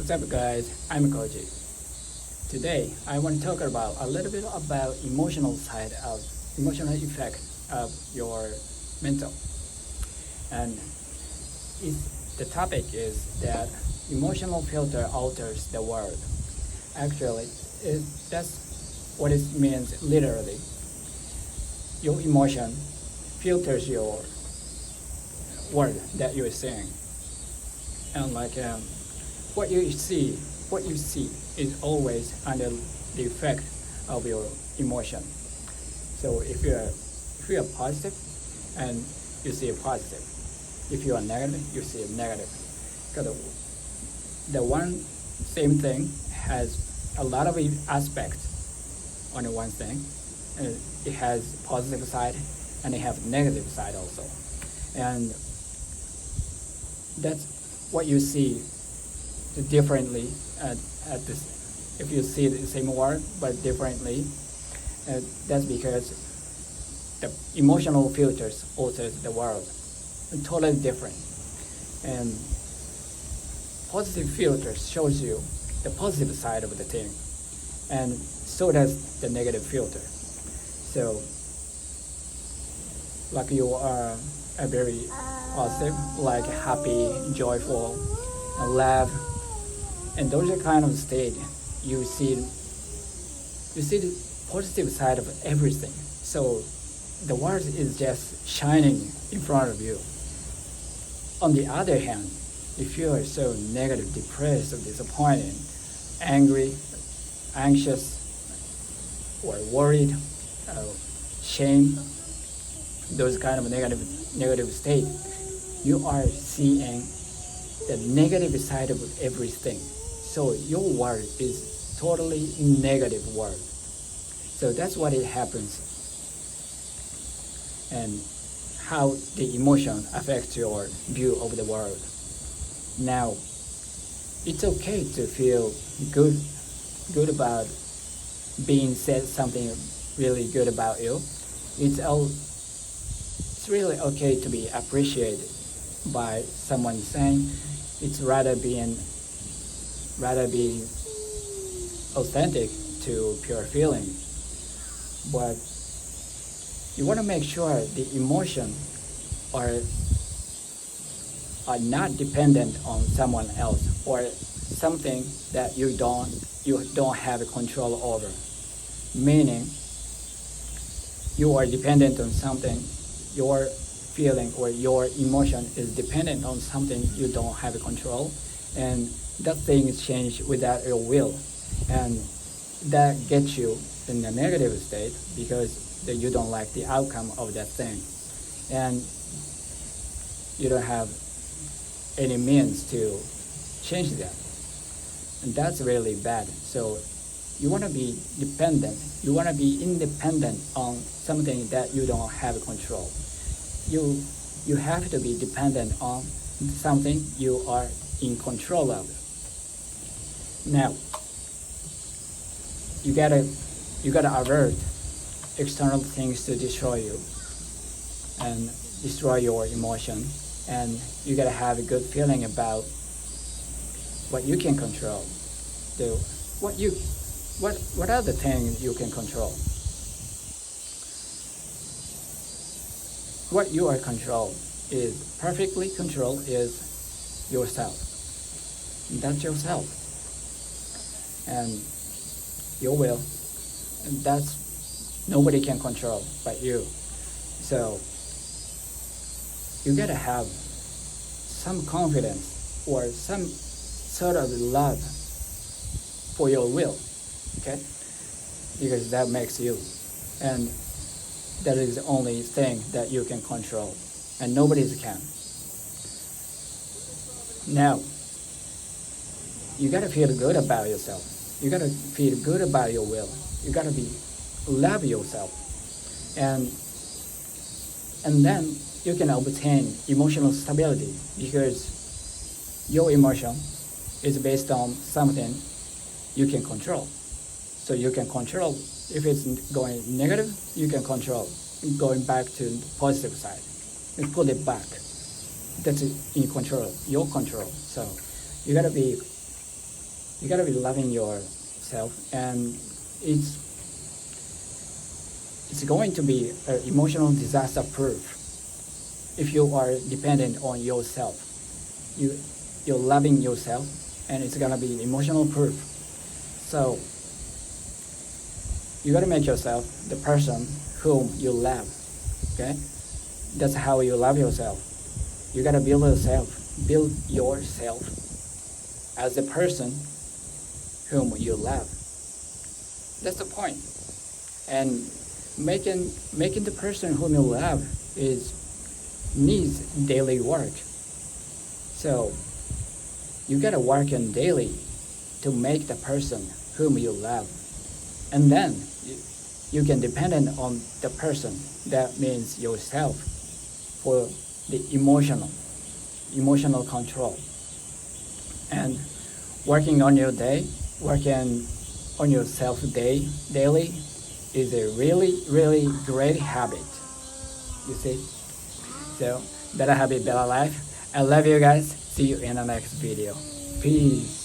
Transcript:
What's up, guys? I'm Koji. Today, I want to talk about a little bit about emotional effect of your mental. And the topic is that emotional filter alters the world. Actually, that's what it means literally. Your emotion filters your word that you're saying. And what you see, what you see is always under the effect of your emotion. So if you are positive, and you see a positive. If you are negative, you see a negative. Because the one same thing has a lot of aspects on the one thing. And it has positive side and it has negative side also. And that's what you see differently at this. If you see the same word but differently, that's because the emotional filters alters the world. Totally different. And positive filters shows you the positive side of the thing, and so does the negative filter. So, like you are a very positive, like happy, joyful, and laugh, and those are kind of state you see the positive side of everything. So the world is just shining in front of you. On the other hand, if you are so negative, depressed, or disappointed, angry, anxious, or worried, shame, those kind of negative state, you are seeing the negative side of everything. So your world is totally negative world. So that's what it happens, and how the emotion affects your view of the world. Now, it's okay to feel good about being said something really good about you. It's really okay to be appreciated by someone saying. It's rather being authentic to pure feeling. But you want to make sure the emotion are not dependent on someone else or something that you don't have control over. Meaning, you are dependent on something. Your feeling or your emotion is dependent on something you don't have control, and that thing is changed without your will, and that gets you in a negative state because you don't like the outcome of that thing, and you don't have any means to change that, and that's really bad. So you want to be dependent, you want to be independent on something that you don't have control. You have to be dependent on something you are in control of. Now, you gotta avert external things to destroy you and destroy your emotion, and you gotta have a good feeling about what you can control. What are the things you can control? What you are controlled is perfectly controlled is yourself. That's yourself, and your will, and that's nobody can control but you. So you gotta have some confidence or some sort of love for your will, okay? Because that makes you, and that is the only thing that you can control, and nobody can. Now, you gotta feel good about yourself. You gotta feel good about your will. You gotta love yourself, and then you can obtain emotional stability because your emotion is based on something you can control. So you can control if it's going negative. You can control going back to the positive side and pull it back. That's in control, your control. So you gotta be You gotta be loving yourself, and it's going to be an emotional disaster proof if you are dependent on yourself. You're loving yourself, and it's gonna be emotional proof. So you gotta make yourself the person whom you love. Okay, that's how you love yourself. You gotta build yourself as the person whom you love. That's the point. And making the person whom you love needs daily work. So you gotta work on daily to make the person whom you love, and then you can depend on the person. That means yourself for the emotional control. And working on yourself daily is a really great habit. You see? So better habit, better life. I love you guys. See you in the next video. Peace.